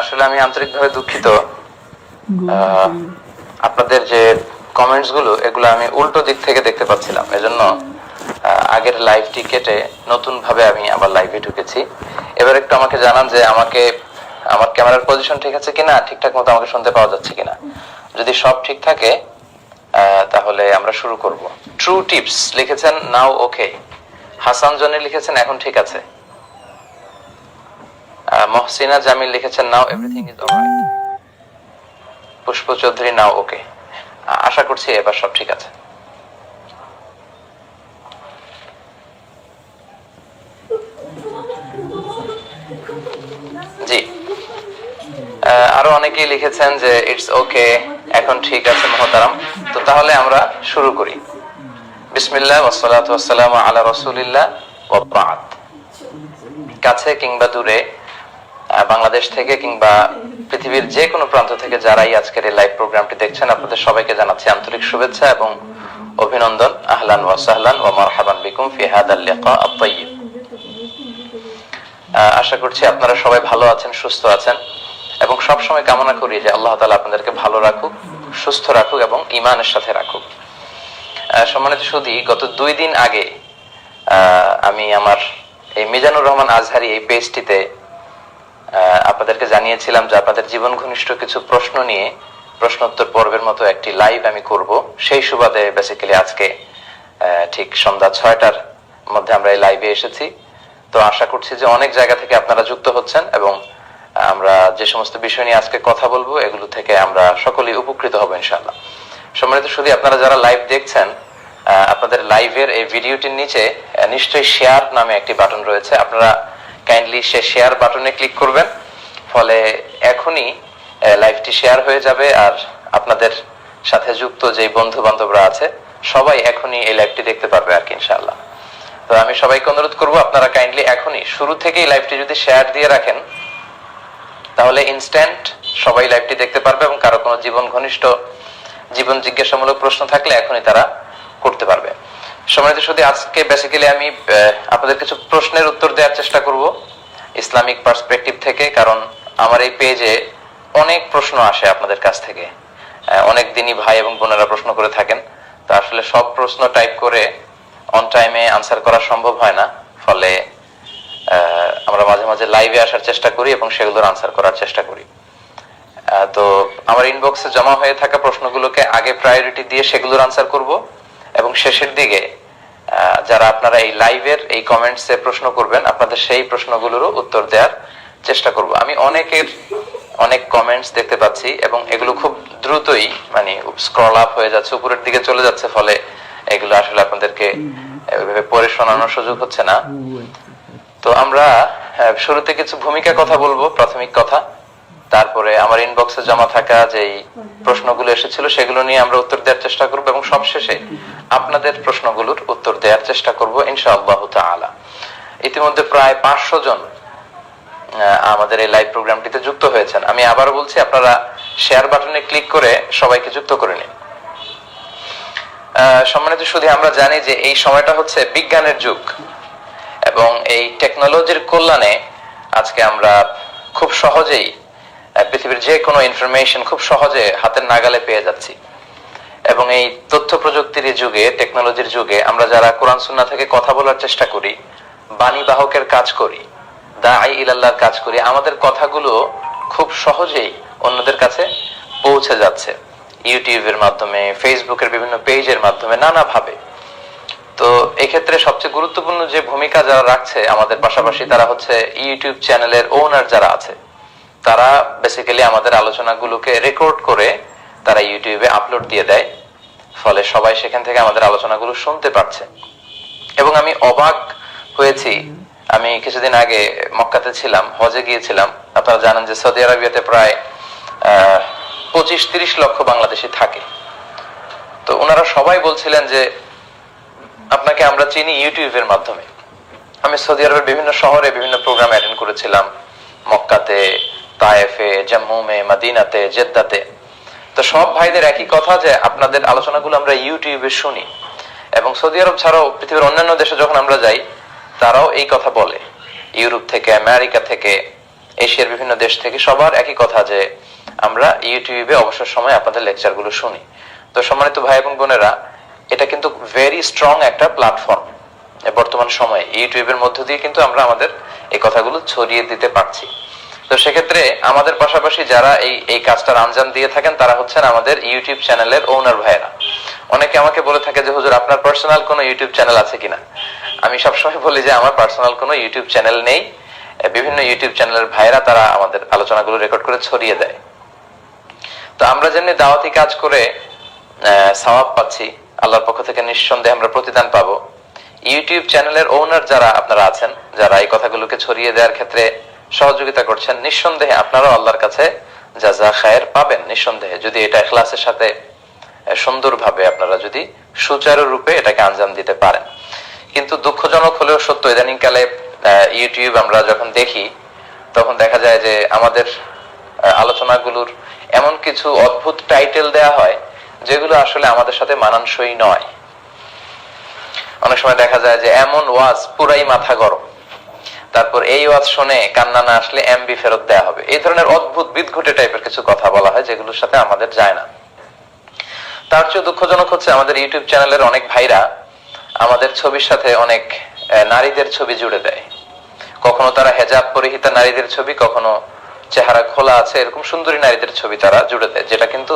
আসলে আমি আন্তরিকভাবে দুঃখিত। আপনাদের যে কমেন্টস গুলো এগুলো আমি উল্টো দিক থেকে দেখতে পাচ্ছিলাম, এজন্য আগের লাইভটি কেটে নতুন ভাবে আমি আবার লাইভে ঢুকেছি। এবার একটু আমাকে জানান যে আমাকে আমার ক্যামেরার পজিশন ঠিক আছে কিনা, ঠিকঠাক মতো আমাকে শুনতে পাওয়া যাচ্ছে কিনা। যদি সব ঠিক থাকে তাহলে আমরা শুরু করব। ট্রু টিপস লিখেছেন নাও ওকে। হাসান জনি লিখেছেন এখন ঠিক আছে। মহসিনা জামিল লিখেছেন নাও এভরিথিং ইজ অলরাইট। পুষ্প চৌধুরী নাও ওকে। আশা করছি এবার সব ঠিক আছে। জি, আরো অনেকেই লিখেছেন যে ইটস ওকে, এখন ঠিক আছে মহতারাম। তো তাহলে আমরা শুরু করি। বিসমিল্লাহ ওয়াসসালাতু ওয়াসসালামু আলা রাসূলিল্লাহ ওয়া বা'দ। কাছে কিংবা দূরে, বাংলাদেশ থেকে কিংবা পৃথিবীর যে কোনো প্রান্ত থেকে যারাই আজকের এই লাইভ প্রোগ্রামটি দেখছেন, আপনাদের সবাইকে জানাচ্ছি আন্তরিক শুভেচ্ছা এবং অভিনন্দন। আহলান ওয়া সাহলান ওয়া মারহাবান বিকুম ফি হাদাল লিকা আত-তাইয়্যিব। আশা করছি আপনারা সবাই ভালো আছেন, সুস্থ আছেন এবং সব সময় কামনা করি যে আল্লাহ তাআলা আপনাদেরকে ভালো রাখুক, সুস্থ রাখুক এবং ঈমানের সাথে রাখুক। সম্মানিত সুধী, গত 2 দিন আগে আমি আমার এই মিজানুর রহমান আজহারি এই পেজটিতে আপনাদেরকে জানিয়েছিলাম যে আপনাদের জীবন ঘনিষ্ঠ কিছু প্রশ্ন নিয়ে প্রশ্নোত্তর পর্বের মতো একটি লাইভ আমি করব। সেই সুবাদে বেসিক্যালি আজকে ঠিক সন্ধ্যা 6টার মধ্যে আমরা এই লাইভে এসেছি। তো আশা করছি যে অনেক জায়গা থেকে আপনারা যুক্ত হচ্ছেন এবং আমরা যে সমস্ত বিষয় নিয়ে আজকে কথা বলবো এগুলো থেকে আমরা সকলেই উপকৃত হব ইনশাআল্লাহ। সম্মানিত সুধী, আপনারা যারা লাইভ দেখছেন, আপনাদের লাইভের এই ভিডিওটির নিচে নিশ্চয়ই শেয়ার নামে একটি বাটন রয়েছে। আপনারা কাইন্ডলি সে শেয়ার বাটনে ক্লিক করবেন, ফলে এখনই লাইভটি শেয়ার হয়ে যাবে আর আপনাদের সাথে যুক্ত যে বন্ধু বান্ধবরা আছে সবাই এখনই এই লাইভটি দেখতে পারবে আর কি ইনশাআল্লাহ। তো আমি সবাইকে অনুরোধ করব আপনারা কাইন্ডলি এখনই শুরু থেকেই লাইভটি যদি শেয়ার দিয়ে রাখেন তাহলে ইনস্ট্যান্ট সবাই লাইভটি দেখতে পারবে এবং কারো কোনো জীবন জিজ্ঞাসামূলক প্রশ্ন থাকলে এখনই তারা করতে পারবে। সম্মানিত সুধী, আজকে বেসিক্যালি আমি আপনাদের কিছু প্রশ্নের উত্তর দেওয়ার চেষ্টা করব ইসলামিক পার্সপেক্টিভ থেকে, কারণ আমার এই পেজে অনেক প্রশ্ন আসে আপনাদের কাছ থেকে। অনেক দিনই ভাই এবং বোনেরা প্রশ্ন করে থাকেন। তো আসলে সব প্রশ্ন টাইপ করে অন টাইমে আনসার করা সম্ভব হয় না, ফলে আমরা মাঝে মাঝে লাইভে আসার চেষ্টা করি এবং সেগুলোর আনসার করার চেষ্টা করি। তো আমার ইনবক্সে জমা হয়ে থাকা প্রশ্নগুলোকে আগে প্রায়োরিটি দিয়ে সেগুলোর আনসার করব এবং শেষের দিকে যারা আপনারা এই লাইভের এই কমেন্টসে প্রশ্ন করবেন আপনাদের সেই প্রশ্নগুলোরও উত্তর দেওয়ার চেষ্টা করব। আমি অনেক কমেন্টস দেখতে পাচ্ছি এবং এগুলো খুব দ্রুতই মানে স্ক্রল আপ হয়ে যাচ্ছে, উপরের দিকে চলে যাচ্ছে, ফলে এগুলো আসলে আপনাদেরকে এভাবে পড়ে শোনানোর সুযোগ হচ্ছে না। তো আমরা শুরুতে কিছু ভূমিকা কথা বলবো, প্রাথমিক কথা। তারপরে আমার ইনবক্সে জমা থাকা যেই প্রশ্নগুলো এসেছিল সেগুলো নিয়ে আমরা উত্তর দেওয়ার চেষ্টা করব এবং সবশেষে আপনাদের প্রশ্নগুলোর উত্তর দেওয়ার চেষ্টা করব ইনশাআল্লাহ তাআলা। ইতিমধ্যে প্রায় 500 জন আমাদের এই লাইভ প্রোগ্রামটিতে যুক্ত হয়েছেন। আমি আবারও বলছি, আপনারা শেয়ার বাটনে ক্লিক করে সবাইকে যুক্ত করে নিন। সম্মানিত সুধী, আমরা জানি যে এই সময়টা হচ্ছে বিজ্ঞানের যুগ এবং এই টেকনোলজির কল্যাণে আজকে আমরা খুব সহজেই পৃথিবীর যে কোনো ইনফরমেশন খুব সহজে হাতের নাগালে পেয়ে যাচ্ছি। এবং এই তথ্য প্রযুক্তির যুগে, টেকনোলজির যুগে আমরা যারা কোরআন সুন্নাহ থেকে কথা বলার চেষ্টা করি, বাণী বাহকের কাজ করি, দাঈ ইলাল্লাহর কাজ করি, আমাদের কথাগুলো খুব সহজেই অন্যদের কাছে পৌঁছে যাচ্ছে ইউটিউবের মাধ্যমে, ফেসবুকের বিভিন্ন পেজের মাধ্যমে, নানাভাবে। তো এক্ষেত্রে সবচেয়ে গুরুত্বপূর্ণ যে ভূমিকা যারা রাখছে আমাদের পাশাপাশি তারা হচ্ছে ইউটিউব চ্যানেলের ওনার যারা আছে। তারা বেসিক্যালি আমাদের আলোচনাগুলোকে রেকর্ড করে তারা ইউটিউবে আপলোড দিয়ে দেয়, ফলে সবাই সেখান থেকে আমাদের আলোচনাগুলো শুনতে পারছে। এবং আমি অবাক হয়েছি, আমি কিছুদিন আগে মক্কাতে ছিলাম, হজে গিয়েছিলাম। আপনারা জানেন যে সৌদি আরবিয়াতে প্রায় 25-30 লক্ষ বাংলাদেশি থাকে। তো ওনারা সবাই বলছিলেন যে আপনাকে আমরা চিনি ইউটিউবের মাধ্যমে। আমি সৌদি আরবের বিভিন্ন শহরে বিভিন্ন প্রোগ্রাম অ্যাটেন্ড করেছিলাম, মক্কাতে, তায়েফে, জম্মুমে, মদিনাতে, জেদ্দাতে। তো সব ভাইদের একই কথা যে আপনাদের আলোচনাগুলো আমরা ইউটিউবে শুনি। এবং সৌদি আরব ছাড়াও পৃথিবীর অন্যান্য দেশে যখন আমরা যাই তারাও এই কথা বলে, ইউরোপ থেকে, আমেরিকা থেকে, এশিয়ার বিভিন্ন দেশ থেকে সবার একই কথা যে আমরা ইউটিউবে অবসর সময় আপনাদের লেকচারগুলো শুনি। তো সম্মানিত ভাই এবং বোনেরা, এটা কিন্তু ভেরি স্ট্রং একটা প্ল্যাটফর্ম। বর্তমান সময়ে ইউটিউবের মধ্য দিয়ে কিন্তু আমরা আমাদের এই কথাগুলো ছড়িয়ে দিতে পারছি। তো সেক্ষেত্রে আমাদের পাশাপাশি যারা এই কাজটার আঞ্জাম দিয়ে থাকেন তারা হচ্ছেন আমাদের ইউটিউব চ্যানেলের ওনার ভাইয়েরা। অনেকে আমাকে বলে থাকে যে হুজুর আপনার পার্সোনাল কোনো ইউটিউব চ্যানেল আছে কিনা। আমি সবসময় বলি যে আমার পার্সোনাল কোনো ইউটিউব চ্যানেল নেই। বিভিন্ন ইউটিউব চ্যানেলের ভাইয়েরা তারা আমাদের আলোচনাগুলো রেকর্ড করে ছড়িয়ে দেয়। তো আমরা যেমনি দাওয়াতি কাজ করে সওয়াব পাচ্ছি, আল্লাহর পক্ষ থেকে নিঃসন্দেহে আমরা প্রতিদান পাবো। ইউটিউব চ্যানেলের ওনার যারা আপনারা আছেন, যারা এই কথাগুলোকে ছড়িয়ে দেওয়ার ক্ষেত্রে সহযোগিতা করছেন, নিঃসন্দেহে আপনারাও আল্লাহর কাছে জাযা খায়ের পাবেন নিঃসন্দেহে, যদি এটা ইখলাসের সাথে সুন্দরভাবে আপনারা যদি সুচারু রূপে এটাকে আঞ্জাম দিতে পারেন। কিন্তু দুঃখজনক হলেও সত্য, ইদানিং কালে ইউটিউব আমরা যখন দেখি তখন দেখা যায় যে আমাদের আলোচনাগুলোর এমন কিছু অদ্ভুত টাইটেল দেয়া হয় যেগুলো আসলে আমাদের সাথে মানানসই নয়। অনেক সময় দেখা যায় যে এমন ওয়াজ পুরাই মাথা গরম, তারপর এই ওয়াজ শুনে কান্না না আসলে এমবি ফেরত দেয়া হবে, এই ধরনের অদ্ভুত বিদঘুটে টাইপের কিছু কথা বলা হয় যেগুলোর সাথে আমাদের যায় না। তার চেয়ে দুঃখজনক হচ্ছে আমাদের ইউটিউব চ্যানেলের অনেক ভাইরা আমাদের ছবির সাথে অনেক নারীদের ছবি জুড়ে দেয়। কখনো তারা হেজাব পরিহিতা নারীদের ছবি, কখনো চেহারা খোলা আছে এরকম সুন্দরী নারীদের ছবি তারা জুড়ে দেয়, যেটা কিন্তু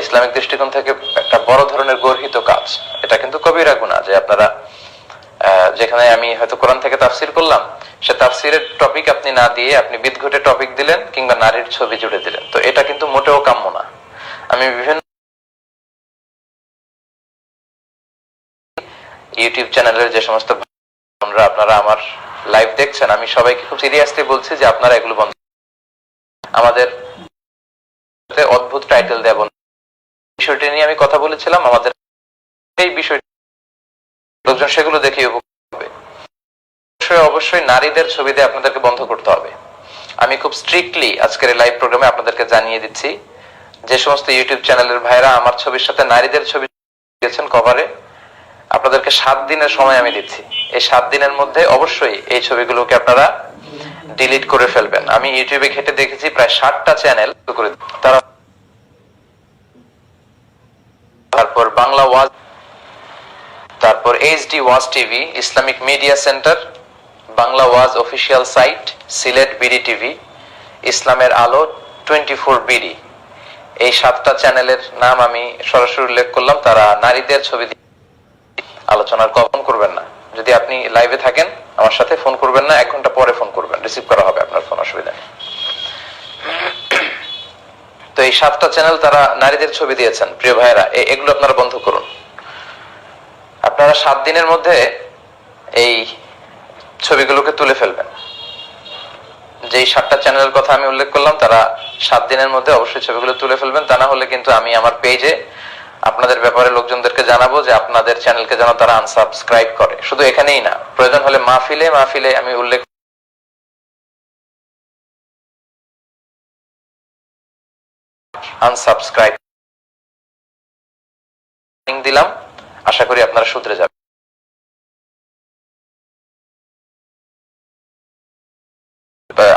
ইসলামিক দৃষ্টিকোণ থেকে একটা বড় ধরনের গর্হিত কাজ। এটা কিন্তু কবিরা গুনাহ যে আপনারা যেখানে আমি হয়তো কোরআন থেকে তাফসির করলাম, সে তাফসিরের টপিক আপনি না দিয়ে আপনি বিদঘুটে টপিক দিলেন কিংবা নারীর ছবি জুড়ে দিলেন। তো এটা কিন্তু মোটেও কাম্য না। আমি বিভিন্ন ইউটিউব চ্যানেলের যে সমস্ত বোনরা আপনারা আমার লাইভ দেখছেন, আমি সবাইকে খুব সিরিয়াসলি বলছি যে আপনারা এগুলো বন্ধ। আমাদের অদ্ভুত টাইটেল দেয়া বন্ধ। বিষয়টি নিয়ে আমি কথা বলেছিলাম, আমাদের এই বিষয় লোকজন সেগুলো দেখে উপকৃত হবে। অবশ্যই নারীদের ছবি দিয়ে আপনাদেরকে বন্ধ করতে হবে। আমি খুব স্ট্রিক্টলি আজকের এই লাইভ প্রোগ্রামে আপনাদেরকে জানিয়ে দিচ্ছি, যে সমস্ত ইউটিউব চ্যানেলের ভাইরা আমার ছবির সাথে নারীদের ছবি দিয়েছেন কভারে, আপনাদেরকে 7 দিনের সময় আমি দিচ্ছি। এই 7 দিনের মধ্যে অবশ্যই এই ছবিগুলোকে আপনারা ডিলিট করে ফেলবেন। আমি ইউটিউবে ঘেটে দেখেছি প্রায় 60টা চ্যানেল করে তারা, তারপর বাংলা ওয়াজ, তারপর এইচডি ওয়াজ TV, Islamic media centre, Bangla ওয়াজ official site, Sylhet BD TV, ইসলামের আলো 24 বিডি, এই 7টা চ্যানেলের নাম আমি সরাসরি উল্লেখ করলাম। তারা নারীদের ছবি দিয়ে আলোচনার কখন করবেন না। যদি আপনি লাইভে থাকেন আমার সাথে ফোন করবেন না, 1 ঘন্টা পরে ফোন করবেন, রিসিভ করা হবে আপনার ফোন, অসুবিধা নেই। তো এই 7টা চ্যানেল তারা নারীদের ছবি দিয়েছেন। প্রিয় ভাইয়েরা, এগুলো আপনারা বন্ধ করুন। আপনারা 7 দিনের মধ্যে এই ছবিগুলোকে তুলে ফেলবেন। যেই 7টা চ্যানেলের কথা আমি উল্লেখ করলাম তারা 7 দিনের মধ্যে অবশ্যই ছবিগুলো তুলে ফেলবেন। তা না হলে কিন্তু আমি আমার পেজে আপনাদের ব্যাপারে লোকজনদেরকে জানাবো যে আপনাদের চ্যানেলকে যেন তারা আনসাবস্ক্রাইব করে। শুধু এখানেই না, প্রয়োজন হলে মাহফিলে মাহফিলে আমি উল্লেখ আনসাবস্ক্রাইব দিলাম। আশা করি আপনারা শুধরে যাবেন।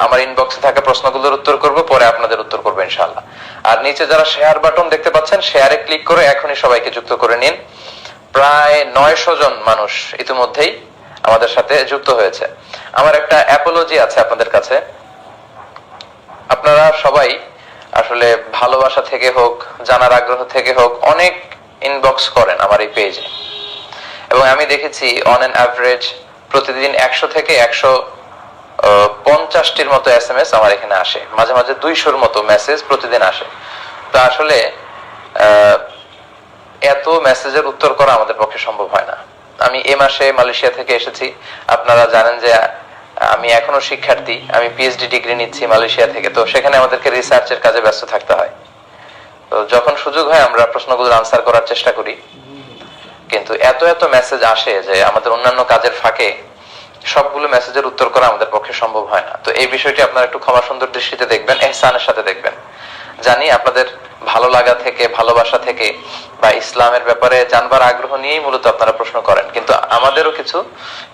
আমার ইনবক্সে থাকা প্রশ্নগুলোর উত্তর করব, পরে আপনাদের উত্তর করবো ইনশাআল্লাহ। আর নিচে যারা শেয়ার বাটন দেখতে পাচ্ছেন, শেয়ারে ক্লিক করে এখনই সবাইকে যুক্ত করে নিন। প্রায় 900 জন মানুষ ইতিমধ্যেই আমাদের সাথে যুক্ত হয়েছে। আমার একটা অ্যাপোলজি আছে আপনাদের কাছে। আপনারা সবাই আসলে ভালোবাসা থেকে হোক, জানার আগ্রহ থেকে হোক, অনেক ইনবক্স করেন আমার এই পেজে, এবং আমি দেখেছি অন অ্যান অ্যাভারেজ প্রতিদিন 100 থেকে 150টির মতো SMS আমার এখানে আসে, মাঝে মাঝে 200-র মতো মেসেজ প্রতিদিন আসে। তো আসলে এত মেসেজের উত্তর করা আমাদের পক্ষে সম্ভব হয় না। আমি এই মাসে মালয়েশিয়া থেকে এসেছি। আপনারা জানেন যে আমি এখনো শিক্ষার্থী, আমি পিএইচডি ডিগ্রি নিচ্ছি মালয়েশিয়া থেকে। তো সেখানে আমাদেরকে রিসার্চের কাজে ব্যস্ত থাকতে হয়। তো যখন সুযোগ হয় আমরা প্রশ্নগুলোর আনসার করার চেষ্টা করি, কিন্তু এত এত মেসেজ আসে যে আমাদের অন্যান্য কাজের ফাঁকে সবগুলো মেসেজের উত্তর করা আমাদের পক্ষে সম্ভব হয় না। তো এই বিষয়টি আপনারা একটু ক্ষমা সুন্দর দৃষ্টিতে দেখবেন, ইহসানের সাথে দেখবেন। জানি আপনাদের ভালো লাগা থেকে, ভালোবাসা থেকে বা ইসলামের ব্যাপারে জানবার আগ্রহ নিয়েই মূলত আপনারা প্রশ্ন করেন, কিন্তু আমাদেরও কিছু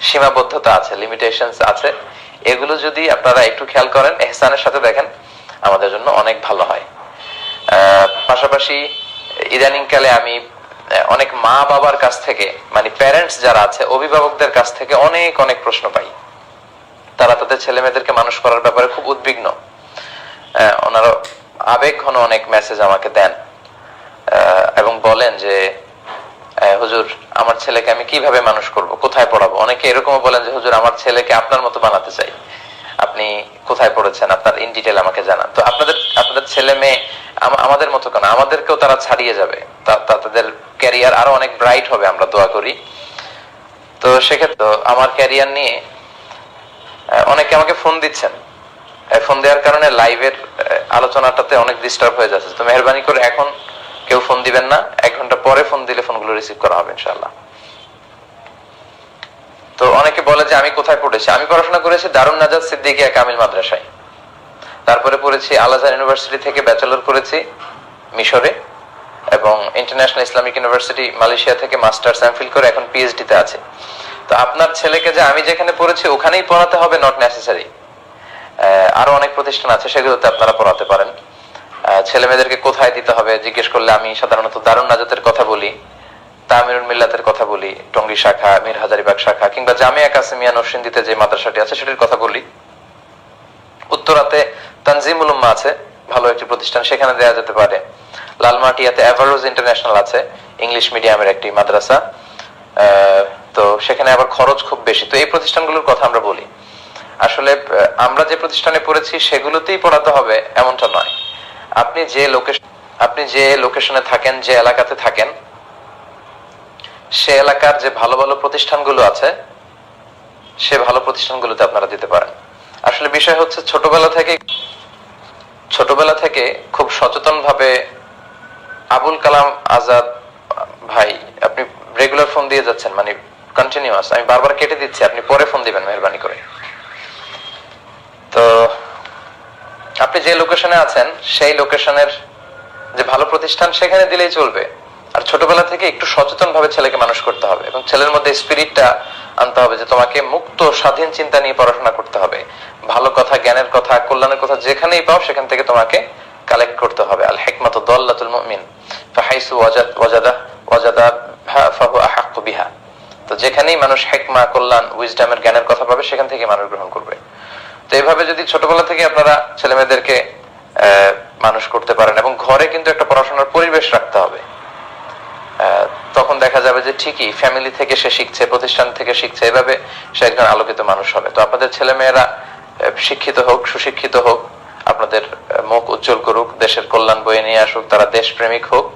সীমাবদ্ধতা আছে, লিমিটেশনস আছে। এগুলো যদি আপনারা একটু খেয়াল করেন, এহসানের সাথে দেখেন, আমাদের জন্য অনেক ভালো হয়। পাশাপাশি ইদানিংকালে আমি অনেক মা বাবার কাছ থেকে, মানে প্যারেন্টস যারা আছে, অভিভাবকদের কাছ থেকে অনেক অনেক প্রশ্ন পাই। তারা তাদের ছেলে মেয়েদেরকে মানুষ করার ব্যাপারে খুব উদ্বিগ্ন। ওনারা আবেগ ঘন অনেক মেসেজ আমাকে দেন এবং বলেন যে হুজুর, আমার ছেলেকে আমি কিভাবে মানুষ করব, কোথায় পড়াবো। অনেকে এরকমও বলেন যে হুজুর, আমার ছেলেকে আপনার মতো বানাতে চাই, আপনি কোথায় পড়েছেন, আপনার ইন ডিটেল আমাকে জানান। তো আপনাদের ছেলে মেয়ে আমাদের মতো কেন, আমাদেরকেও তারা ছাড়িয়ে যাবে, তাদের ক্যারিয়ার আরো অনেক ব্রাইট হবে, আমরা দোয়া করি। তো সেক্ষেত্রে আমার ক্যারিয়ার নিয়ে অনেকে আমাকে ফোন দিচ্ছেন। ফোন দেওয়ার কারণে লাইভের আলোচনাটাতে অনেক ডিস্টার্ব হয়ে যাচ্ছে। তো মেহরবানি করে এখন কেউ ফোন দিবেন না, 1 ঘন্টা পরে ফোন দিলে ফোনগুলো রিসিভ করা হবে ইনশাআল্লাহ। তো অনেকে বলে যে আমি কোথায় পড়েছি। আমি পড়াশোনা করেছি দারুন নাজাত সিদ্দিকিয়া কামিল মাদ্রাসায়, তারপরে পড়েছি আল আজহার ইউনিভার্সিটি থেকে ব্যাচেলর করেছি মিশরে, এবং ইন্টারন্যাশনাল ইসলামিক ইউনিভার্সিটি মালয়েশিয়া থেকে মাস্টার্স এমফিল করে এখন পিএইচডি তে আছে। তো আপনার ছেলেকে যে আমি যেখানে পড়েছি ওখানেই পড়াতে হবে নট নেসেসারি। আরো অনেক প্রতিষ্ঠান আছে, সেগুলোতে আপনারা পড়াতে পারেন। ছেলে মেয়েদেরকে কোথায় দিতে হবে জিজ্ঞেস করলে আমি সাধারণত দারুন নাজাতের কথা বলি, তামিরুল মিল্লাতের কথা বলি, টঙ্গী শাখা, মীর হাজারিবাগ শাখা, কিংবা জামিয়া কাসিমিয়া নরসিংদীতে যে মাদ্রাসাটি আছে সেটির কথা বলি। উত্তরাতে তানজিমুল উম্মাহ আছে, ভালো একটি প্রতিষ্ঠান, সেখানে দেওয়া যেতে পারে। লালমাটিয়াতে এভারোজ ইন্টারন্যাশনাল আছে, ইংলিশ মিডিয়ামের একটি মাদ্রাসা, তো সেখানে আবার খরচ খুব বেশি। তো এই প্রতিষ্ঠানগুলোর কথা আমরা বলি। আসলে আমরা যে প্রতিষ্ঠানে পড়েছি সেগুলোতেই পড়াতে হবে এমনটা নয়। আপনি যে লোকেশনে থাকেন, যে এলাকাতে থাকেন, সে এলাকার যে ভালো ভালো প্রতিষ্ঠানগুলো আছে, সে ভালো প্রতিষ্ঠানগুলোতে আপনারা দিতে পারেন। আসলে বিষয় হচ্ছে ছোটবেলা থেকে খুব সচেতন ভাবে আবুল কালাম আজাদ ভাই, আপনি রেগুলার ফোন দিয়ে যাচ্ছেন, মানে কন্টিনিউয়াস, আমি বারবার কেটে দিচ্ছি, আপনি পরে ফোন দিবেন মেহরবানি করে। তো আপনি যে লোকেশনে আছেন সেই লোকেশনের যে ভালো প্রতিষ্ঠান, সেখানে দিলেই চলবে। আর ছোটবেলা থেকে একটু সচেতন ভাবে ছেলেকে মানুষ করতে হবে, এবং ছেলের মধ্যে স্পিরিটটা আনতে হবে যে তোমাকে মুক্ত স্বাধীন চিন্তা নিয়ে পড়াশোনা করতে হবে। ভালো কথা, জ্ঞানের কথা, কল্যাণের কথা যেখানেই পাও সেখান থেকে তোমাকে কালেক্ট করতে হবে। আল হিকমাতু দাল্লাতুল মুমিন ফাহাইসু ওয়াজাদা ফাহু আহাক্কু বিহা। তো যেখানেই মানুষ হিকমা, কল্যাণ, উইজডমের, জ্ঞানের কথা পাবে সেখান থেকে মানুষ গ্রহণ করবে। তো এইভাবে যদি ছোটবেলা থেকে আপনারা ছেলে মেয়েদেরকে মানুষ করতে পারেন, এবং ঘরে কিন্তু একটা পড়াশোনার পরিবেশ রাখতে হবে, তখন দেখা যাবে যে ঠিকই ফ্যামিলি থেকে সে শিখছে, প্রতিষ্ঠান থেকে শিখছে, এভাবে সে একজন আলোকিত মানুষ হবে। তো আপনাদের ছেলে মেয়েরা শিক্ষিত হোক, সুশিক্ষিত হোক, আপনাদের মুখ উজ্জ্বল করুক, দেশের কল্যাণ বয়ে নিয়ে আসুক, তারা দেশপ্রেমিক হোক,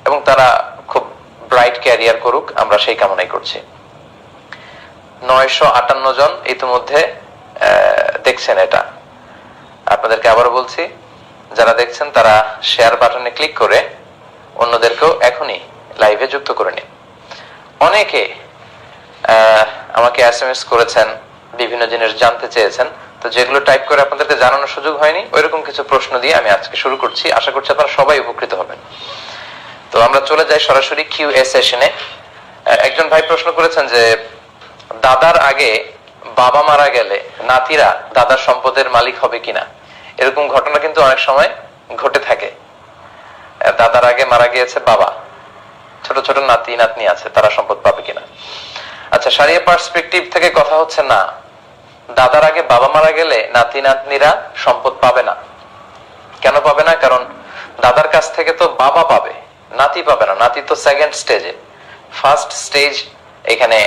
এবং তারা খুব ব্রাইট ক্যারিয়ার করুক, আমরা সেই কামনাই করছি। 958 জন ইতিমধ্যে দেখছেন এটা। আপনাদেরকে আবারও বলছি, যারা দেখছেন তারা শেয়ার বাটনে ক্লিক করে অন্যদেরকেও এখনই লাইভে যুক্ত করে নিন। অনেকে আমাকে এসএমএস করেছেন, বিভিন্ন জিনিস জানতে চেয়েছেন, তো যেগুলো টাইপ করে আপনাদেরকে জানানোর সুযোগ হয়নি, ওইরকম কিছু প্রশ্ন দিয়ে আমি আজকে শুরু করছি। আশা করছি আপনারা সবাই উপকৃত হবেন। তো আমরা চলে যাই সরাসরি কিউএ সেশনে। একজন ভাই প্রশ্ন করেছেন যে দাদার আগে বাবা মারা গেলে নাতিরা দাদার সম্পদের মালিক হবে কিনা। এরকম ঘটনা কিন্তু অনেক সময় ঘটে থাকে। দাদার আগে মারা গিয়েছে বাবা, ছোট ছোট নাতি নাতনি আছে, তারা সম্পদ পাবে কিনা। আচ্ছা, শরিয়া পার্সপেক্টিভ থেকে কথা হচ্ছে না, দাদার আগে বাবা মারা গেলে নাতি নাতনিরা সম্পদ পাবে না। কেন পাবে না? কারণ দাদার কাছ থেকে তো বাবা পাবে, নাতি পাবে না। নাতি তো সেকেন্ড স্টেজে, ফার্স্ট স্টেজ এখানে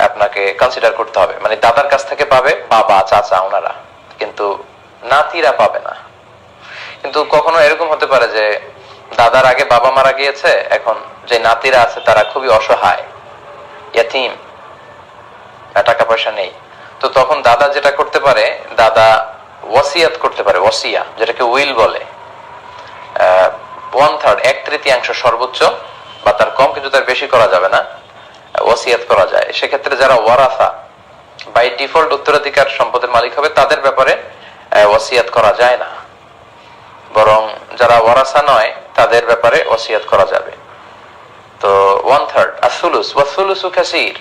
আপনাকে কনসিডার করতে হবে। মানে দাদার কাছ থেকে পাবে বাবা, চাচা, ওনারা, কিন্তু নাতিরা পাবে না। কিন্তু কখনো এরকম হতে পারে যে দাদার আগে বাবা মারা গিয়েছে, এখন যে নাতিরা আছে তারা খুবই অসহায়, ইয়াতীম, টাকা পয়সা নেই। তো তখন দাদা যেটা করতে পারে, দাদা ওয়াসিয়াত করতে পারে, ওয়াসিয়া যেটাকে উইল বলে। 1/3, 1/3 সর্বোচ্চ, বা তার কম, কিন্তু তার বেশি করা যাবে না, ওয়াসিয়াত করা যায়। সেক্ষেত্রে যারা ওয়ারাসা, বাই ডিফল্ট উত্তরাধিকার সম্পদের মালিক হবে, তাদের ব্যাপারে ওয়াসিয়াত করা যায় না। বরং যারা ওয়ারাসা নয় তাদের ব্যাপারে ওয়াসিয়াত করা যাবে। তো 1/3 আসুলুস ওয়াসুলুসু কাসীর,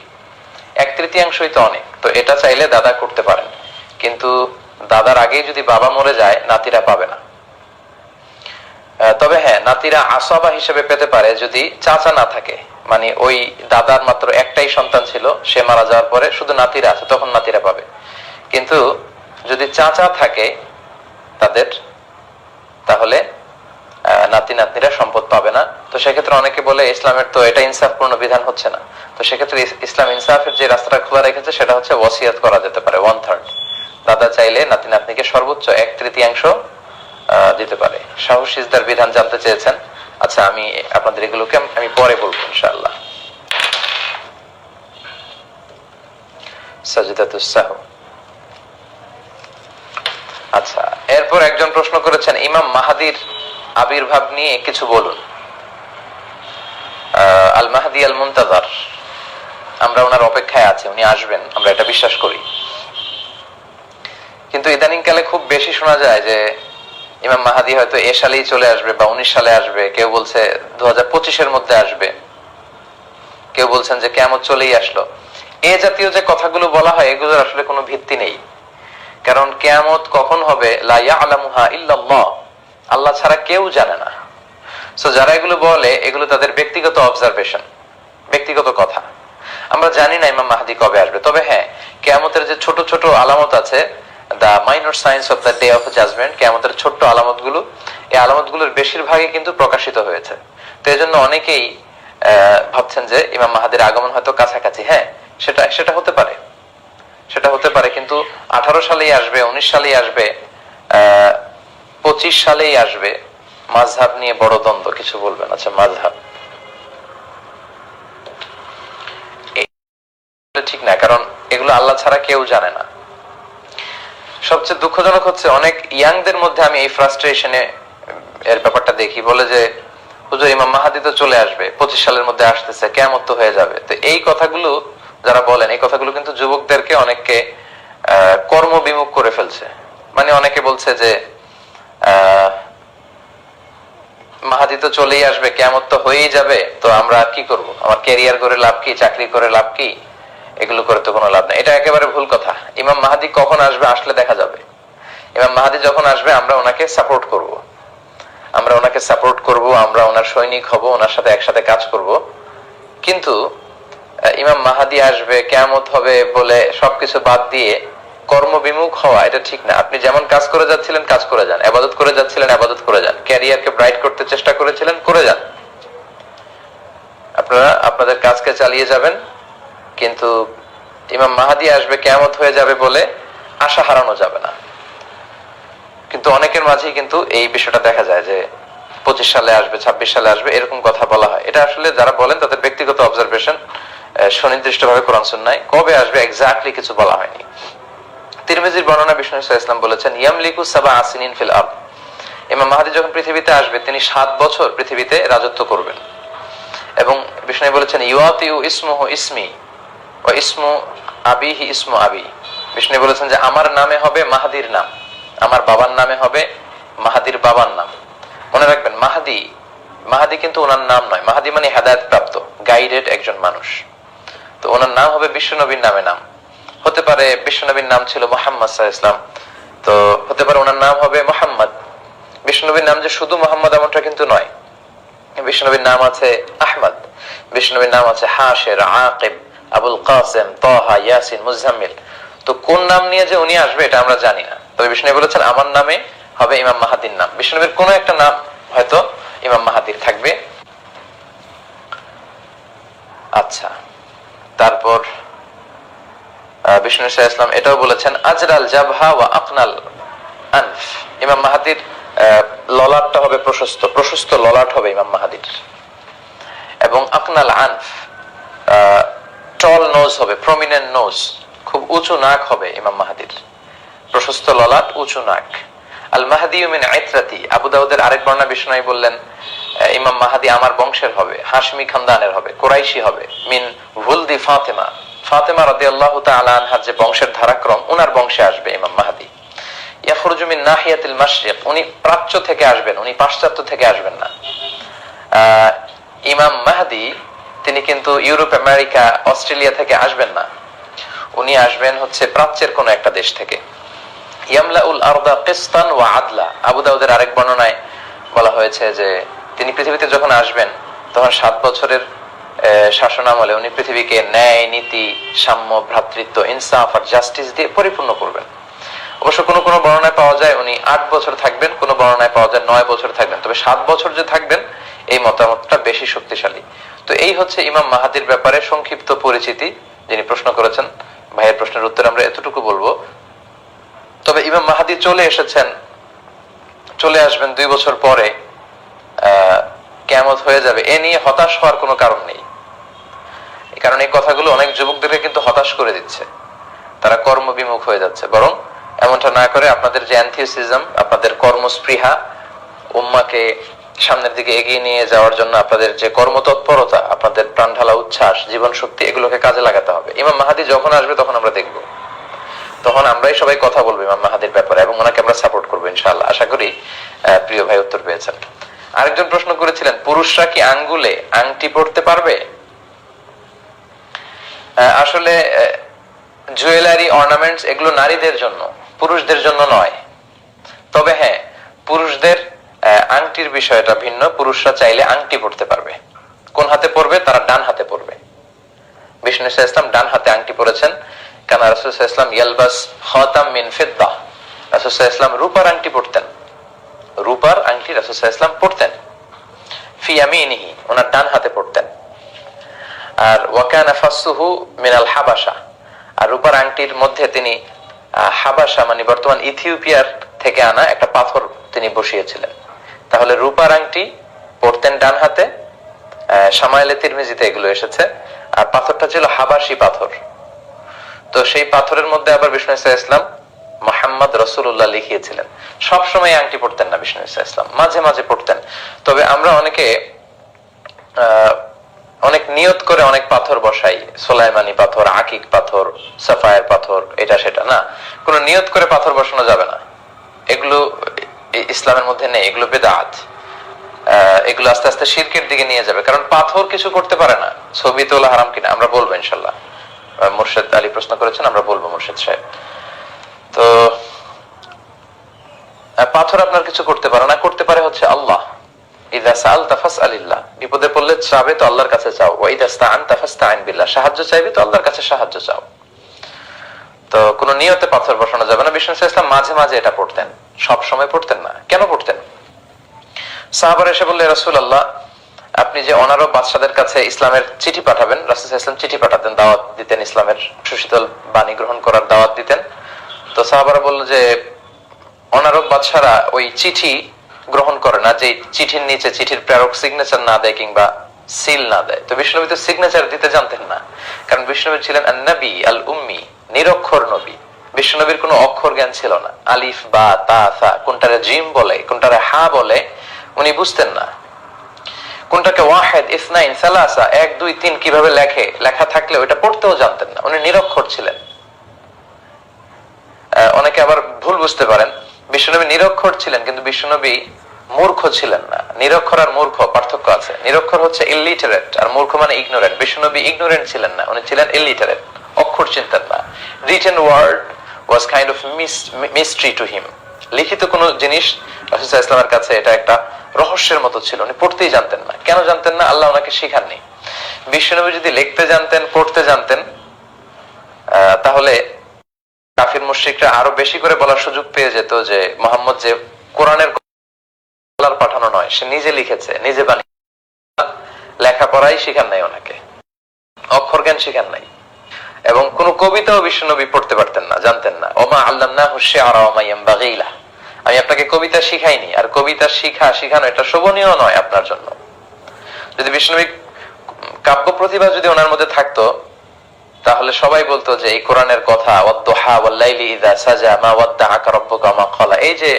1/3 তো অনেক। তো এটা চাইলে দাদা করতে পারেন, কিন্তু দাদার আগেই যদি বাবা মরে যায় নাতিরা পাবে না। তবে হ্যাঁ, নাতিরা আসবা হিসেবে পেতে পারে যদি চাচা না থাকে, মানে ওই দাদার মাত্র একটাই সন্তান ছিল, সে মারা যাওয়ার পরে শুধু নাতিরা আছে, তখন নাতিরা পাবে। কিন্তু যদি চাচা থাকে তাদের, তাহলে নাতি নাতনিরা সম্পদ পাবে না। তো সেক্ষেত্রে অনেকে বলে ইসলামের তো এটা ইনসাফপূর্ণ বিধান হচ্ছে না। তো সেক্ষেত্রে ইসলাম ইনসাফের যে রাস্তাটা খোলা রেখেছে সেটা হচ্ছে ওয়াসিয়াত করা যেতে পারে 1/3। দাদা চাইলে নাতি নাতনিকে সর্বোচ্চ 1/3 দিতে পারে। সাহস সিজদার বিধান জানতে চেয়েছেন, আচ্ছা আমি আপনাদের এগুলোকে আমি পরে বলবো ইনশাআল্লাহ। সাজদাতুস সাহু। আচ্ছা, এরপর একজন প্রশ্ন করেছেন ইমাম মাহাদির আবির্ভাব নিয়ে কিছু বলুন। আল মাহদি আল মুনতাজার, আমরা ওনার অপেক্ষায় আছি, উনি আসবেন, আমরা এটা বিশ্বাস করি। কিন্তু ইদানিং কালে খুব বেশি শোনা যায় যে ইমাম মাহাদি হয়তো এ সালেই চলে আসবে বা 19 সালে আসবে, কেউ বলছে 2025-এর মধ্যে আসবে, কেউ বলছেন যে কিয়ামত চলেই আসলো। এ জাতীয় যে কথাগুলো বলা হয় এগুলোর আসলে কোনো ভিত্তি নেই। কারণ কিয়ামত কখন হবে লা ইয়ালামুহা ইল্লাল্লাহ, আল্লাহ ছাড়া কেউ জানে না। সো যারা এগুলো বলে এগুলো তাদের ব্যক্তিগত অবজারভেশন, ব্যক্তিগত কথা। আমরা জানি না ইমাম মাহদি কবে আসবে। তবে হ্যাঁ, কিয়ামতের যে ছোট ছোট আলামত আছে, the minor signs of the day of judgement, কিয়ামতের ছোট্ট আলামতগুলো, এই আলামতগুলোর বেশিরভাগই কিন্তু প্রকাশিত হয়েছে। তো এই জন্য অনেকেই ভাবছেন যে ইমাম মাহাদির আগমন হয়তো কাছাকাছি। হ্যাঁ, সেটা হতে পারে, সেটা হতে পারে। কিন্তু 18 সালেই আসবে, 19 সালেই আসবে, 25 সালেই আসবে, মাযহাব নিয়ে বড় দ্বন্দ্ব, কিছু বলবেন? আচ্ছা, মাযহাব ঠিক না, কারণ এগুলো আল্লাহ ছাড়া কেউ জানে না। সবচেয়ে দুঃখজনক হচ্ছে অনেক ইয়াংদের মধ্যে আমি এই ফ্রাস্ট্রেশনে এর ব্যাপারটা দেখি। বলে যে হুজুর ইমাম মাহাদি তো চলে আসবে, 25 সালের মধ্যে আসতেছে, কিয়ামত তো হয়ে যাবে। তো এই কথাগুলো যারা বলেন, এই কথাগুলো কিন্তু যুবকদেরকে অনেককে কর্মবিমুখ করে ফেলছে। মানে অনেকে বলছে যে মাহাদি তো চলেই আসবে, কিয়ামত তো হয়েই যাবে, তো আমরা কি করব? আমার ক্যারিয়ার করে লাভ কি, চাকরি করে লাভ কি, এগুলো করে তো কোনো লাভ নেই। এটা একেবারে ভুল কথা। ইমাম মাহাদি কখন আসবে আসলে দেখা যাবে। ইমাম মাহাদি যখন আসবে আমরা ওনাকে সাপোর্ট করব, আমরা ওনাকে সাপোর্ট করব, আমরা ওনার সৈনিক হব, ওনার সাথে একসাথে কাজ করব। কিন্তু ইমাম মাহাদি আসবে, কিয়ামত হবে বলে সবকিছু বাদ দিয়ে কর্মবিমুখ হওয়া এটা ঠিক না। আপনি যেমন কাজ করে যাচ্ছিলেন কাজ করে যান, ইবাদত করে যাচ্ছিলেন ইবাদত করে যান, ক্যারিয়ারকে ব্রাইট করতে চেষ্টা করেছিলেন করে যান, আপনারা আপনাদের কাজকে চালিয়ে যাবেন। কিন্তু ইমাম মাহাদি আসবে, কিয়ামত হয়ে যাবে বলে আশা হারানো যাবে না। কিন্তু অনেকের মাঝেই কিন্তু এই বিষয়টা দেখা যায় যে 25 সালে আসবে, 26 সালে আসবে, এরকম কথা বলা হয়। এটা আসলে যারা বলেন তাদের ব্যক্তিগত অবজারভেশন, সুনির্দিষ্টভাবে কোরআন সুন্নাহয় কবে আসবে এক্স্যাক্টলি কিছু বলা হয়নি। তিরমিজির বর্ণনা, বিষ্ণু ইসলাম বলেছেন ইয়ামলিকু সাবা আসিনিন ফিল আরদ, ইমাম মাহদি যখন পৃথিবীতে আসবে তিনি 7 বছর পৃথিবীতে রাজত্ব করবেন। এবং বিষ্ণু বলেছেন ইউআতিউ ইসমুহু ইসমি ওয়া ইসমু আবিহি ইসমু আবি, বিষ্ণু বলেছেন যে আমার নামে হবে মাহাদির নাম, আমার বাবার নামে হবে মাহাদির বাবার নাম। মনে রাখবেন, মাহাদি মাহাদি কিন্তু ওনার নাম নয়। মাহাদি মানে হেদায়েত প্রাপ্ত, গাইডেড একজন মানুষ। তো ওনার নাম হবে বিশ্বনবীর নামে নাম। হতে পারে বিশ্বনবীর নাম ছিল মুহাম্মদ সাল্লাল্লাহু আলাইহি ওয়াসাল্লাম, তো হতে পারে ওনার নাম হবে মুহাম্মদ। বিশ্বনবীর নাম যে শুধু মুহাম্মদ এমনটা কিন্তু নয়। বিশ্বনবীর নাম আছে আহমদ, বিশ্বনবীর নাম আছে হাশির, আকিব, আবুল কাসেম, তাহা, ইয়াসিন, মুজাম্মিল। তো কোন নাম নিয়ে যে উনি আসবে এটা আমরা জানি না। তবে বিষ্ণু বলেছেন আমার নামে হবে ইমাম মাহাদির নাম। বিষ্ণুবীর কোন একটা নাম হয়তো ইমাম মাহাদির থাকবে। আচ্ছা, তারপর বিষ্ণু ইসলাম এটাও বলেছেন আজরাল জাবহা ওয়া আকনাল আনফ, ইমাম মাহাদির ললাটটা হবে প্রশস্ত, প্রশস্ত ললাট হবে ইমাম মাহাদির। এবং আকনাল আনফ, টল নোজ হবে, প্রমিনেন্ট নোজ, খুব উঁচু নাক হবে ইমাম মাহাদির। প্রশস্ত ললাট, উঁচু নাক। আল মাহদি মিন ইতরাতি, আবু দাউদের আরেক বর্ণনা বিষ্ণু বললেন ইমাম মাহাদি আমার বংশের হবে, হাশমি খানদানের হবে, কুরাইশি হবে, মিন ওয়ালদি ফাতেমা, ফাতেমা রাদিয়াল্লাহু তাআলা আনহার যে বংশের ধারাক্রম, ওনার বংশে আসবে ইমাম মাহাদি। ইয়াখরুজু মিন নাহিয়াতিল মাশরিক, উনি প্রাচ্য থেকে আসবেন, উনি পাশ্চাত্য থেকে আসবেন না। ইমাম মাহদি তিনি কিন্তু ইউরোপ, আমেরিকা, অস্ট্রেলিয়া থেকে আসবেন না, উনি আসবেন হচ্ছে প্রাচ্যের কোন একটা দেশ থেকে। ইয়ামলাউল আরদা কিসতান ওয়া আদলা। আবু দাউদের আরেক বর্ণনায় বলা হয়েছে যে তিনি পৃথিবীতে যখন আসবেন তখন 7 বছরের শাসনামলে উনি পৃথিবীকে ন্যায়, নীতি, সাম্য, ভ্রাতৃত্ব, ইনসাফ আর জাস্টিস দিয়ে পরিপূর্ণ করবেন। অবশ্য কোনো কোনো বর্ণনায় পাওয়া যায় উনি 8 বছর থাকবেন, কোনো বর্ণনায় পাওয়া যায় 9 বছর থাকবেন, তবে 7 বছর যে থাকবেন এই মতামতটা বেশি শক্তিশালী। তো এই হচ্ছে ইমাম মাহাদির ব্যাপারে সংক্ষিপ্ত পরিচিতি। যিনি প্রশ্ন করেছেন, ভাইয়ের প্রশ্নের উত্তর আমরা এতটুকু বলবো। তবে ইমাম মাহাদি চলে এসেছেন, চলে আসবেন 2 বছর পরে, কিয়ামত হয়ে যাবে, এ নিয়ে হতাশ হওয়ার কোনো কারণ নেই। কারণ এই কথাগুলো অনেক যুবকদেরকে কিন্তু হতাশ করে দিচ্ছে, তারা কর্মবিমুখ হয়ে যাচ্ছে। বরং এমনটা না করে আপনাদের যে এনথিউসিজম, আপনাদের কর্মস্পৃহা, উম্মাকে সামনের দিকে এগিয়ে নিয়ে যাওয়ার জন্য আপনাদের যে কর্মতৎপরতা, আপনাদের প্রাণঢালা উচ্ছ্বাস, জীবন শক্তি, এগুলোকে কাজে লাগাতে হবে। ইমাম মাহাদি যখন আসবে তখন আমরা দেখব, তখন আমরাই সবাই কথা বলবো ইমাম মাহাদির ব্যাপারে এবং ওনাকে আমরা সাপোর্ট করবো ইনশাআল্লাহ। আশা করি প্রিয় ভাই উত্তর পেয়েছেন। আরেকজন প্রশ্ন করেছিলেন, পুরুষরা কি আঙ্গুলে আংটি পরতে পারবে? আসলে জুয়েলারি, অর্নামেন্টস এগুলো নারীদের জন্য, পুরুষদের জন্য নয়। তবে হ্যাঁ, পুরুষদের আংটির বিষয়টা ভিন্ন। পুরুষরা চাইলে আংটি পরতে পারবে। কোন হাতে পরবে? তারা ডান হাতে পরবে। বিষ্ণু সাল্লাল্লাহু আলাইহি ওয়াসাল্লাম ডান হাতে আংটি পরেছেন। কারণ রাসূল সাল্লাল্লাহু আলাইহি ওয়াসাল্লাম ইয়ালবাস খাতাম মিন ফিদ্দা, রাসূল সাল্লাল্লাহু আলাইহি ওয়াসাল্লাম রূপার আংটি পরতেন। রূপার আংটি রাসূল সাল্লাল্লাহু আলাইহি ওয়াসাল্লাম পরতেন। ফি ইয়ামিনিহি, ওনার ডান হাতে পরতেন। আর ওয়াকানা ফাসসুহু মিনাল হাবাশা, আর রূপার আংটির মধ্যে তিনি হাবাশা মানে বর্তমান ইথিওপিয়ার থেকে আনা একটা পাথর তিনি বসিয়েছিলেন। তাহলে রূপার আংটি পরতেন ডান হাতে। শামাইলে তিরমিজিতে এগুলো এসেছে। আর পাথরটা ছিল হাবাশি পাথর। তো সেই পাথরের মধ্যে আবার বিষ্ণু সাল্লাল্লাহু আলাইহি ওয়াসাল্লাম মুহাম্মদ রাসূলুল্লাহ লিখিয়েছিলেন। সব সময় আংটি পরতেন না বিষ্ণু সাল্লাল্লাহু আলাইহি ওয়াসাল্লাম, মাঝে মাঝে পরতেন। তবে আমরা অনেকে অনেক নিয়ত করে অনেক পাথর বসাই, সোলাইমানি পাথর, আকিক পাথর, সাফায়ের পাথর, এটা সেটা না। কোনো নিয়ত করে পাথর বসানো যাবে না, এগুলো ইসলামের মধ্যে নেই, এগুলো বিদআত। এগুলো আস্তে আস্তে শিরকের দিকে নিয়ে যাবে। কারণ পাথর কিছু করতে পারে না। ছবি তোলা হারাম কিনা আমরা বলবো ইনশাআল্লাহ। মুর্শিদ আলী প্রশ্ন করেছেন, আমরা বলবো মুর্শিদ সাহেব। তো পাথর আপনার কিছু করতে পারে না, করতে পারে হচ্ছে আল্লাহ। ইযা সাআলতা ফাসআলিল্লাহ, বিপদে পড়লে চাবে তো আল্লাহর কাছে চাও। ওয়া ইযা ইসতাআনতা ফাসতাঈন বিল্লাহ, সাহায্য চাইবে তো আল্লাহর কাছে সাহায্য চাও। তো কোন নিয়তে পাথর বসানো যাবে না। বিষ্ণু সাল্লাল্লাহু আলাইহি ওয়াসাল্লাম মাঝে মাঝে এটা পড়তেন, সব সময় পড়তেন না। কেন পড়তেন? সাহাবারা এসে বললেন, রাসূলুল্লাহ আপনি যে অনারব বাদশাদের কাছে ইসলামের চিঠি পাঠাবেন, রাসূল সাল্লাল্লাহু আলাইহি ওয়াসাল্লাম চিঠি পাঠাতেন, দাওয়াত দিতেন, ইসলামের সুশীতল বাণী গ্রহণ করার দাওয়াত দিতেন। তো সাহাবারা বলল যে অনারব বাদশারা ওই চিঠি গ্রহণ করে না যে চিঠির নিচে চিঠির প্রেরক সিগনেচার না দেয় কিংবা সিল না দেয়। তো বিষ্ণুনবী তো সিগনেচার দিতে জানতেন না, কারণ বিষ্ণুনবী ছিলেন আন-নবী আল উম্মি, নিরক্ষর নবী। বিষ্ণুনবীর কোনো অক্ষর জ্ঞান ছিল না। আলিফ বা তা সা, কোনটারে জিম বলে কোনটারে হা বলে উনি বুঝতেন না। কোনটাকে ওয়াহিদ, ইসনাইন, সালাসা, 1 2 3 কিভাবে লেখা থাকলে ওটা পড়তেও জানতেন না। উনি নিরক্ষর ছিলেন। অনেকে আবার ভুল বুঝতে পারেন, বিষ্ণুনবী নিরক্ষর ছিলেন কিন্তু বিষ্ণুনবী মূর্খ ছিলেন না। নিরক্ষর আর মূর্খ পার্থক্য আছে। নিরক্ষর হচ্ছে ইলিটারেট আর মূর্খ মানে ইগনোরেন্ট। বিষ্ণুনবী ইগনোরেন্ট ছিলেন না, উনি ছিলেন ইলিটারেট, অক্ষর চিনতেন না। Written word was kind of mystery to him. লিখিত কোনো জিনিস রাসূল সাল্লাল্লাহু আলাইহি ওয়াসাল্লামের কাছে এটা একটা রহস্যের মতো ছিল, উনি পড়তেই জানতেন না। কেন জানতেন না? আল্লাহ ওনাকে শেখাননি। বিষ্ণুনবী যদি লিখতে জানতেন, পড়তে জানতেন, তাহলে কাফির মুশরিকরা আরো বেশি করে বলার সুযোগ পেয়ে যেত যে মুহাম্মদ যে কোরআনের আল্লাহর পাঠানো নয়, সে নিজে লিখেছে, নিজে বানিয়ে। লেখাপড়াই শিখান নাই ওনাকে, অক্ষর জ্ঞান শিখান নাই। এবং কোন কবিতাও বিশ্বনবী পড়তে পারতেন না, জানতেন না। ওমা আল্লামনাহু শি'রা ওয়া মা ইয়ানবাগী লাহ, আমি আপনাকে কবিতা শিখাইনি। আর কবিতা শিখানো এটা শোভনীয় নয় আপনার জন্য। যদি বিশ্বনবী কাব্য প্রতিভা যদি ওনার মধ্যে থাকতো, তাহলে সবাই বলতো যে এই কোরআনের কথা, ওয়াদ-দুহা ওয়াল-লাইলি ইযা সাজা মা ওয়াদ্দাআকা রাব্বুকা মা ক্বালা, এই যে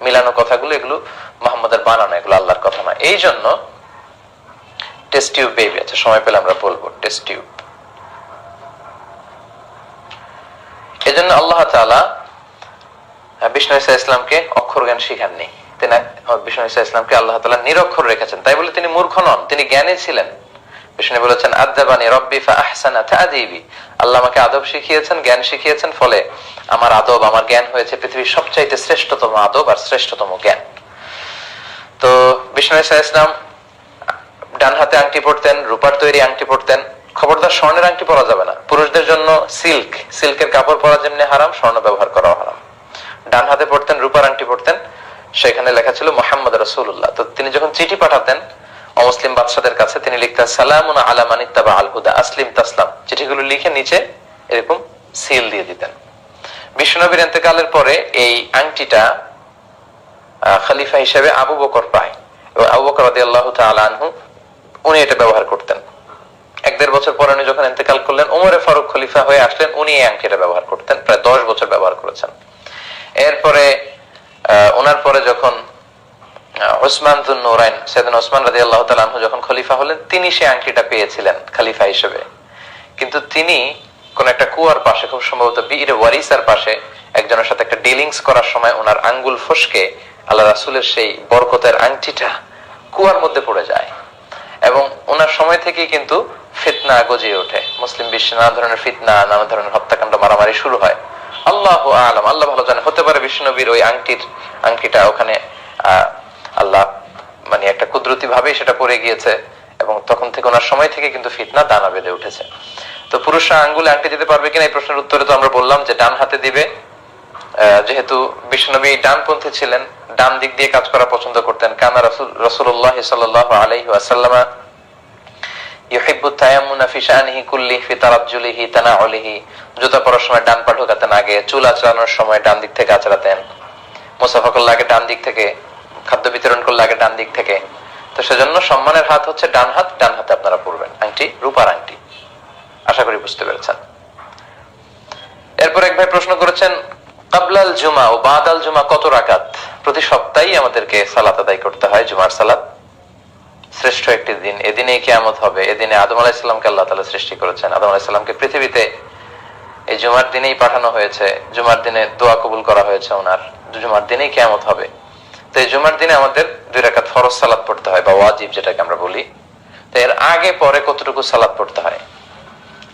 মিলানো কথাগুলো, এগুলো মুহাম্মদের বানানো, এগুলো আল্লাহর কথা নয়। এই জন্য টেস্ট টিউব বেবি, আচ্ছা সময় পেলে আমরা বলবো টেস্ট টিউব। এজন্য আল্লাহ তাআলা বিষ্ণু ঈসা ইসলামকে অক্ষর জ্ঞান শিখাননি। তিনি বিষ্ণু ঈসা ইসলামকে আল্লাহ তাআলা নিরক্ষর রেখেছেন। তাই বলে তিনি মূর্খ নন, তিনি জ্ঞানী ছিলেন। বিষ্ণু বলেছেন আদাবানি রব্বি ফাআহসানা তা'দীবি, আল্লাহ আমাকে আদব শিখিয়েছেন, জ্ঞান শিখিয়েছেন, ফলে আমার আদব, আমার জ্ঞান হয়েছে পৃথিবীর সবচাইতে শ্রেষ্ঠতম আদব আর শ্রেষ্ঠতম জ্ঞান। তো বিষ্ণু ইসা ইসলাম ডান হাতে আংটি পরতেন, রূপার তৈরি আংটি পরতেন। খবরদার স্বর্ণের আংটি পরা যাবে না। পুরুষদের জন্য সিল্কের কাপড় পরা যেমনি হারাম, স্বর্ণ ব্যবহার করাও হারাম। ডান হাতে পড়তেন, রূপার আংটি পড়তেন, সেখানে লেখা ছিল মুহাম্মদ রাসূলুল্লাহ। তো তিনি যখন চিঠি পাঠাতেন অমুসলিম বাদশাদের কাছে, তিনি লিখতেন সালামুন আলা মান ইত্তাবা আল হুদা আসলিম তাসলাম। চিঠিগুলো লিখে নিচে এরকম সিল দিয়ে দিতেন। বিশ্বনবীর ইন্তেকালের পরে এই আংটিটা খলিফা হিসেবে আবু বকর পায়, এবং আবু বকর রাদিয়াল্লাহু তাআলা আনহু উনি এটা ব্যবহার করতেন। 1-1.5 বছর পরে উনি যখন ইন্তেকাল করলেন, ওমরে ফারুক খলিফা হয়ে আসলেন, উনি এই আংটিটা ব্যবহার করতেন, প্রায় 10 বছর ব্যবহার করেছেন। এরপরে ওনার পরে যখন উসমান যুন নূরাইন, সাইয়েদনা উসমান রাদিয়াল্লাহু তাআলা আনহু যখন খলিফা হলেন, তিনি সেই আংটিটা পেয়েছিলেন খলিফা হিসেবে। কিন্তু তিনি কোন একটা কুয়ার পাশে, খুব সম্ভবত বীর ওয়ারিসার পাশে, একজনের সাথে একটা ডিলিংস করার সময় ওনার আঙ্গুল ফসকে আল্লাহ রাসূলের সেই বরকতের আংটিটা কুয়ার মধ্যে পড়ে যায়, এবং ওনার সময় থেকেই কিন্তু ফিতনা গজিয়ে ওঠে। মুসলিম বিশ্বে নানা ধরনের ফিতনা, নানা ধরনের হত্যাকাণ্ড, মারামারি শুরু হয়। আল্লাহু আ'লাম, আল্লাহ ভালো জানে, হতে পারে বিশ্বনবীর ওই আংটিটা ওখানে আল্লাহ মানে একটা কুদরতি ভাবেই সেটা পড়ে গিয়েছে, এবং তখন থেকে ওনার সময় থেকে কিন্তু ফিতনা দানা বেঁধে উঠেছে। তো পুরুষরা আঙ্গুলে আংটি দিতে পারবে কিনা এই প্রশ্নের উত্তরে তো আমরা বললাম যে ডান হাতে দিবে। যেহেতু বিশ্বনবী ডানপন্থী ছিলেন, ডান দিক দিয়ে কাজ করা পছন্দ করতেন। কানা রাসূলুল্লাহ সাল্লাল্লাহু আলাইহি ওয়াসাল্লাম ইউহিব্বু তায়াম্মুনা ফি শানিহি কুল্লিহি ফি তারাজ্জুলিহি তানাউলিহি, জুতা পরার সময় ডান পা ঢোকাতেন আগে, চুল আঁচড়ানোর সময় ডান দিক থেকে আঁচড়াতেন, মুসাফা করলে আগে ডান দিক থেকে, খাদ্য বিতরণ করলে আগে ডান দিক থেকে। তো সেজন্য সম্মানের হাত হচ্ছে ডান হাত, ডান হাতে আপনারা পরবেন আংটি, রূপার আংটি। আশা করি বুঝতে পেরেছেন। এরপর এক ভাই প্রশ্ন করেছেন ক্বাবলাল জুমা ও বাদাল জুমা কত রাকাত? প্রতি সপ্তাহেই আমাদেরকে সালাত আদায় করতে হয়, জুমার সালাত। শ্রেষ্ঠ একটি দিন, এদিনেই কিয়ামত হবে। এদিনে আদম আলাইহিস সালামকে আল্লাহ তাআলা সৃষ্টি করেছেন। আদম আলাইহিস সালামকে পৃথিবীতে এই জুমার দিনেই পাঠানো হয়েছে, জুমার দিনে দোয়া কবুল করা হয়েছে ওনার, জুমার দিনেই কিয়ামত হবে। তো এই জুমার দিনে আমাদের 2 রাকাত ফরজ সালাত পড়তে হয়, বা ওয়াজিব যেটাকে আমরা বলি। তো এর আগে পরে কতটুকু সালাত পড়তে হয়,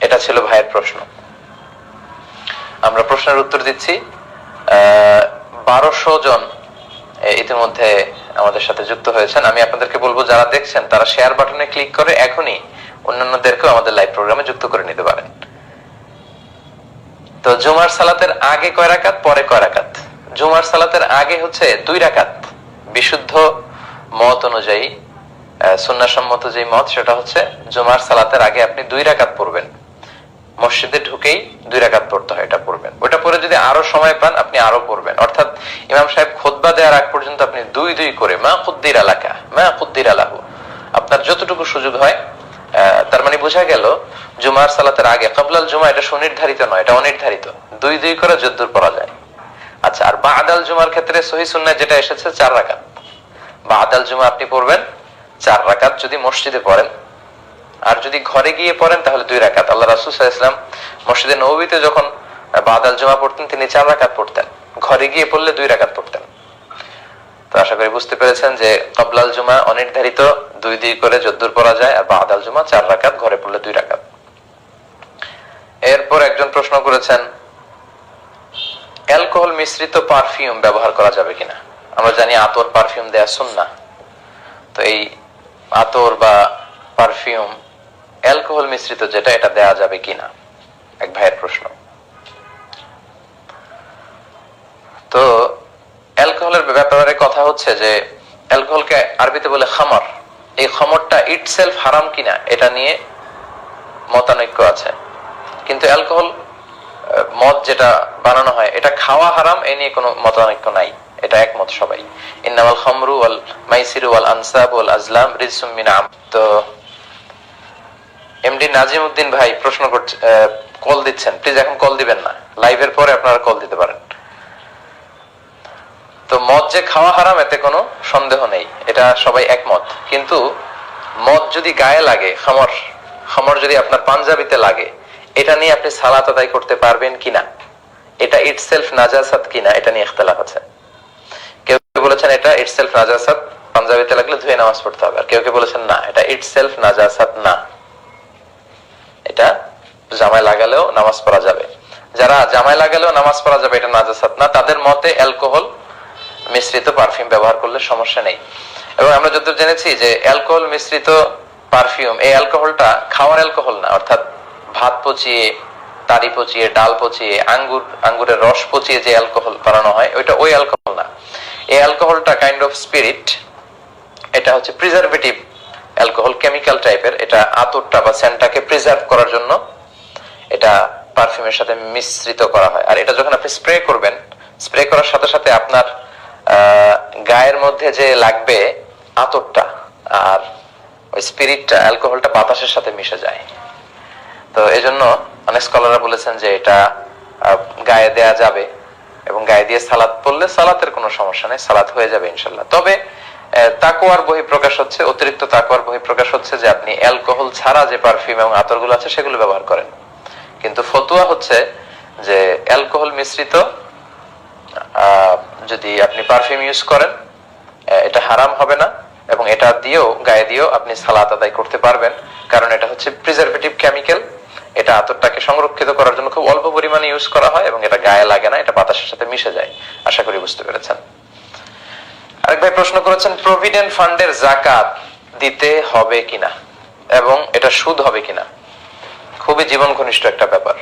এটা ছিল ভাইয়ের প্রশ্ন। আমরা প্রশ্নের উত্তর দিচ্ছি। 1200 জন ইতিমধ্যে আমাদের সাথে যুক্ত হয়েছেন। আমি আপনাদেরকে বলবো, যারা দেখছেন তারা শেয়ার বাটনে ক্লিক করে এখনই অন্যান্যদেরকেও আমাদের লাইভ প্রোগ্রামে যুক্ত করে নিতে পারেন। তো জুমার সালাতের আগে কয় রাকাত, পরে কয় রাকাত? জুমার সালাতের আগে হচ্ছে 2 রাকাত। বিশুদ্ধ মত অনুযায়ী, সুন্নাহসম্মত যে মত, সেটা হচ্ছে জুমার সালাতের আগে আপনি 2 রাকাত পড়বেন। মসজিদে ঢুকেই 2 রাকাত পড়তে হয়, এটা পড়বেন। ওটা পরে যদি আরো সময় পান আপনি আরো পড়বেন, অর্থাৎ ইমাম সাহেব খুতবা দেওয়ার আগ পর্যন্ত আপনি 2 করে মা কুদ্দিরা লাকা মা কুদ্দিরা লাহু, আপনার যতটুকু সুযোগ হয়। তার মানে বোঝা গেল জুমার সালাতের আগে ক্বাবলাল জুমা এটা সুনির্ধারিত নয়, এটা অনির্ধারিত। 2 করে যদ্দূর পড়া যায়। আচ্ছা, আর বাদাল জুমার ক্ষেত্রে সহিহ সুন্নাহ যেটা এসেছে 4 রাকাত। বাদাল জুমা আপনি পড়বেন 4 রাকাত যদি মসজিদে পড়েন, আর যদি ঘরে গিয়ে পড়েন তাহলে 2 রাকাত। আল্লাহ রাসূল সাল্লাল্লাহু আলাইহি ওয়াসাল্লাম মসজিদে নববীতে যখন বাদাল জুমা পড়তেন তিনি 4 রাকাত পড়তেন, ঘরে গিয়ে পড়লে 2 রাকাত পড়তেন। তো আশা করি বুঝতে পেরেছেন যে ক্বাবলাল জুমা অনির্ধারিত, 2 করে যদ্দূর পড়া যায়, আর বাদাল জুমা 4 রাকাত, ঘরে পড়লে 2 রাকাত। এরপর একজন প্রশ্ন করেছেন অ্যালকোহল মিশ্রিত পারফিউম ব্যবহার করা যাবে কিনা? আমরা জানি আতর পারফিউম দেয়া সুন্নাহ। তো এই আতর বা পারফিউম অ্যালকোহল মিশ্রিত যেটা, এটা দেয়া যাবে কিনা, এক ভাইয়ের প্রশ্ন। তো অ্যালকোহলের ব্যাপারে কথা হচ্ছে যে অ্যালকোহলকে আরবিতে বলে খামর। এই খামরটা ইটসেলফ হারাম কিনা এটা নিয়ে মতানৈক্য আছে, কিন্তু অ্যালকোহল মদ যেটা বানানো হয় এটা খাওয়া হারাম, এ নিয়ে কোনো মতানৈক্য নাই, এটা একমত সবাই। ইন্নামাল খামরু ওয়াল মাইসিরু ওয়াল আনসাব ওয়াল আজলাম রিজসুম মিন আম। তো এমডি নাজিম উদ্দিন ভাই প্রশ্ন করছে, কল দিচ্ছেন, প্লিজ এখন কল দিবেন না, লাইভের পরে আপনারা কল দিতে পারেন। তো মদ যে খাওয়া হারাম এতে কোনো সন্দেহ নেই, এটা সবাই একমত। কিন্তু মদ যদি গায়ে লাগে, খামর যদি আপনার পাঞ্জাবিতে লাগে, এটা নিয়ে আপনি সালাত আদায় করতে পারবেন কিনা, এটা ইটসেলফ নাজাসাত কিনা, এটা নিয়ে ইখতিলাফ আছে। কেউ কেউ বলেছেন এটা ইটসেলফ নাজাসাত, পাঞ্জাবিতে লাগলে ধুয়ে নামাজ পড়তে হবে, আর কেউ কেউ বলেছেন না, এটা ইটসেলফ নাজাসাত না, জামায় লাগালেও নামাজ পড়া যাবে। যারা জামায় লাগালেও নামাজ পড়া যাবে এটা নাজাসাত না, তাদের মতে অ্যালকোহল মিশ্রিত পারফিউম ব্যবহার করলে সমস্যা নেই। এবং আমরা যতদূর জেনেছি যে অ্যালকোহল মিশ্রিত পারফিউম, এই অ্যালকোহলটা খাওয়ার অ্যালকোহল না, অর্থাৎ ভাত পচিয়ে, তারি পচিয়ে, ডাল পচিয়ে, আঙ্গুরের রস পচিয়ে যে অ্যালকোহল বানানো হয় ওইটা ওই অ্যালকোহল না। এই অ্যালকোহলটা কাইন্ড অফ স্পিরিট, এটা হচ্ছে প্রিজারভেটিভ অ্যালকোহল, কেমিক্যাল টাইপের। এটা আতরটা বা সেন্টটাকে প্রিজার্ভ করার জন্য এটা পারফিউমের সাথে মিশ্রিত করা হয়। আর এটা যখন আপনি স্প্রে করবেন, স্প্রে করার সাথে সাথে আপনার গায়ের মধ্যে যে লাগবে আতরটা আর ওই স্পিরিটটা, অ্যালকোহলটা বাতাসের সাথে মিশে যায়। তো এজন্য অনেক স্কলাররা বলেছেন যে এটা গায়ে দেয়া যাবে এবং গায়ে দিয়ে সালাত পড়লে সালাতের কোনো সমস্যা নেই, সালাত হয়ে যাবে ইনশাল্লাহ। তবে তাকওয়ার বহিঃপ্রকাশ হচ্ছে, অতিরিক্ত তাকওয়ার বহিঃপ্রকাশ হচ্ছে যে আপনি অ্যালকোহল ছাড়া যে পারফিউম এবং আতরগুলো আছে সেগুলো ব্যবহার করেন। কিন্তু ফতোয়া হচ্ছে যে অ্যালকোহল মিশ্রিত যদি আপনি পারফিউম ইউজ করেন এটা হারাম হবে না, এবং এটা দিয়েও গায়ে দিয়েও আপনি সালাত আদায় করতে পারবেন, কারণ এটা হচ্ছে প্রিজারভেটিভ কেমিক্যাল। এটা আতরটাকে সংরক্ষিত করার জন্য খুব অল্প পরিমাণে ইউজ করা হয় এবং এটা গায়ে লাগে না, এটা বাতাসের সাথে মিশে যায়। আশা করি বুঝতে পেরেছেন। আরেক ভাই প্রশ্ন করেছেন প্রভিডেন্ট ফান্ডের যাকাত দিতে হবে কিনা এবং এটা সুদ হবে কিনা। খুবই জীবন ঘনিষ্ঠ একটা ব্যাপার।